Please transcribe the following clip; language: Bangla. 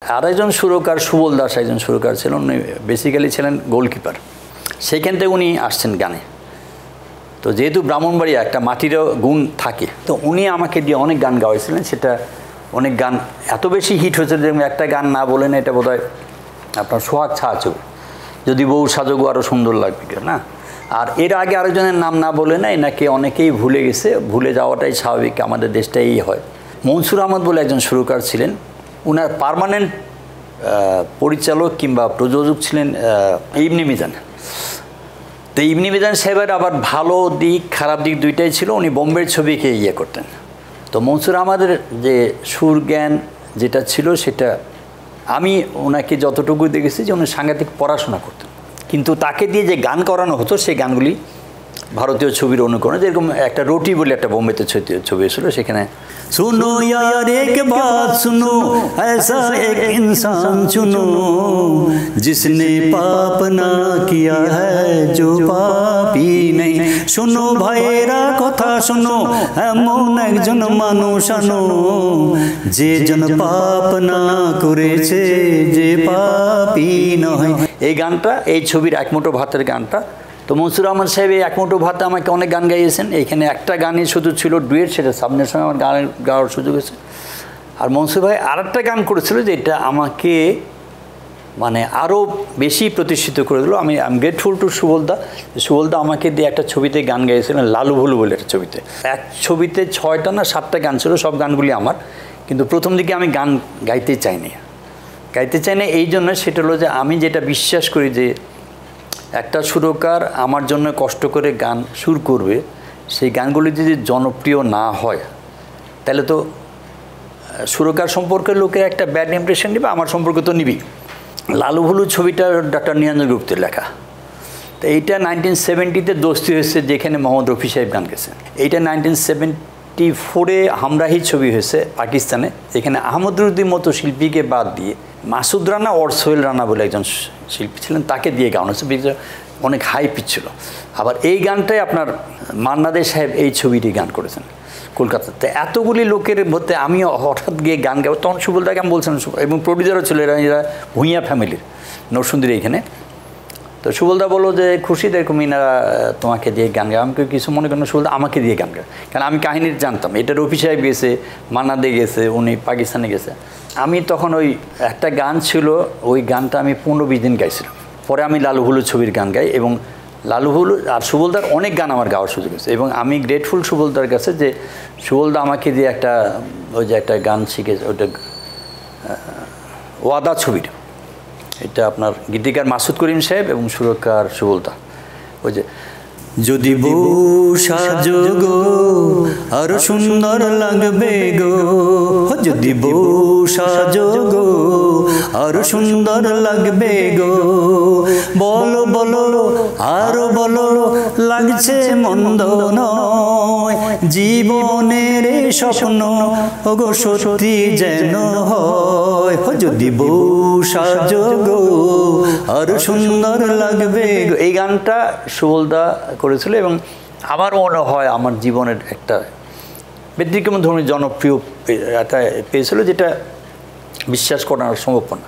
আরেকজন সুরকার সুবল দাস একজন সুরকার ছিলেন, উনি বেসিক্যালি ছিলেন গোলকিপার। সেইখান থেকে উনি আসছেন গানে। তো যেহেতু ব্রাহ্মণবাড়িয়া একটা মাটিরও গুণ থাকে, তো উনি আমাকে দিয়ে অনেক গান গাওয়াইছিলেন। সেটা অনেক গান এত বেশি হিট হয়েছে যে একটা গান না বলেন এটা বোধহয় আপনার সোহাগ ছাঁচু, যদি বউ সাজগো আরও সুন্দর লাগবে না। আর এর আগে আরেকজনের নাম না বলে না, এনাকে অনেকেই ভুলে গেছে। ভুলে যাওয়াটাই স্বাভাবিক, আমাদের দেশটাই হয়। মনসুর আহমদ বলে একজন সুরকার ছিলেন, উনার পার্মানেন্ট পরিচালক কিংবা প্রযোজক ছিলেন ইবনে মিজান। তো ইবনে মিজান সাহেবের আবার ভালো দিক খারাপ দিক দুইটাই ছিল। উনি বোম্বের ছবিকে ইয়ে করতেন। তো মনসুর আহমদের যে সুর জ্ঞান যেটা ছিল, সেটা আমি ওনাকে যতটুকু দেখেছি যে উনি সাংঘাতিক পড়াশোনা করতেন, কিন্তু তাকে দিয়ে যে গান করানো হতো সেই গানগুলি ভারতীয় ছবির অনুকরণে। যেরকম একটা রুটি বলে একটা বোম্বেতে ছবি এসেছিল, সেখানে सुनो यार एक बात सुनो, ऐसा एक इंसान चुनो जिसने पाप ना किया है, जो पापी नहीं। सुनो भाईरा कथा सुनो, एमन एकजन मानुष आनो जे जन पाप ना करेছে, যে পাপী নয়। এই গানটা এই ছবির এক মুঠো ভাতের গানটা। তো মনসুর আহমদ সাহেব এই এক মুঠো ভাতে আমাকে অনেক গান গাইয়েছেন। এইখানে একটা গানই শুধু ছিল ডুয়েট, সেটা সামনের সঙ্গে আমার গান গাওয়ার সুযোগ হয়েছে। আর মনসুর ভাই আর একটা গান করেছিল যেটা আমাকে মানে আরও বেশি প্রতিষ্ঠিত করে দিল। আমি গ্রেটফুল টু সুবলদা। সুবলদা আমাকে দিয়ে একটা ছবিতে গান গাইয়েছিলেন, লালু ভুলু বলে একটা ছবিতে। এক ছবিতে 6টা না 7টা গান ছিল, সব গানগুলি আমার। কিন্তু প্রথম দিকে আমি গান গাইতে চাইনি এই জন্য, সেটা হলো যে আমি যেটা বিশ্বাস করি যে একটা সুরকার আমার জন্য কষ্ট করে গান সুর করবে, সেই গানগুলি যদি জনপ্রিয় না হয় তাহলে তো সুরকার সম্পর্কে লোকে একটা ব্যাড ইমপ্রেশন নেবে, আমার সম্পর্কে তো নিবি। লালু ভুলু ছবিটা ডক্টর নিরঞ্জন গুপ্তের লেখা। তো এইটা 1970-তে দোস্তি হয়েছে, যেখানে মোহাম্মদ রফি সাহেব গান গেছেন। এইটা 1974-এ হামরাহি ছবি হয়েছে পাকিস্তানে, যেখানে আহমদুদ্দিন মতো শিল্পীকে বাদ দিয়ে মাসুদ রানা আর সোহেল রানা বলে একজন শিল্পী ছিলেন, তাকে দিয়ে গান হচ্ছে, অনেক হাই পিচ ছিল। আবার এই গানটাই আপনার মান্না দে সাহেব এই ছবিটি গান করেছেন কলকাতাতে। এতগুলি লোকের মধ্যে আমি হঠাৎ গিয়ে গান গাবো, তখন সুবলদাকে আমি বলছিলাম, এবং প্রডিউসারও ছিল, এরা ভূঁইয়া ফ্যামিলির, নরসুন্দরী এইখানে। তো সুবলদা বললো যে খুশি এরকম ইনারা তোমাকে দিয়ে গান গায়। আমাকে কিছু মনে করেন, সুবলদা আমাকে দিয়ে গান গায়, কারণ আমি কাহিনীর জানতাম। এটা রফি সাহেব গেছে, মান্না দে গেছে, উনি পাকিস্তানে গেছে। আমি তখন ওই একটা গান ছিল, ওই গানটা আমি 15-20 দিন গাইছিলাম। পরে আমি লালু ভুলু ছবির গান গাই, এবং লালু ভুলু আর সুবলদার অনেক গান আমার গাওয়ার সুযোগ হয়েছে। এবং আমি গ্রেটফুল সুবলদার কাছে যে সুবলদা আমাকে দিয়ে একটা ওই যে একটা গান শিখেছে, ওইটা ওয়াদা ছবিটা, এটা আপনার গীতিকার মাসুদ করিম সাহেব এবং সুরকার সুবলদা। ওই যে যদি বউ সাজো গো আরো সুন্দর লাগবে গো, যদি বউ সাজো গো আরো সুন্দর লাগবে গো, বলো বলো আরো বলো লাগছে মন্দ নয়, জীবনের স্বপ্ন ওগো সত্যি যেন হয়, যদি বউ সাজো গো আরো সুন্দর লাগবে গো। এই গানটা সুবলদা করেছিল, এবং আমার মনে হয় আমার জীবনের একটা ব্যতিক্রম ধরনের জনপ্রিয় পেয়েছিল, যেটা বিশ্বাস করা সম্ভব না।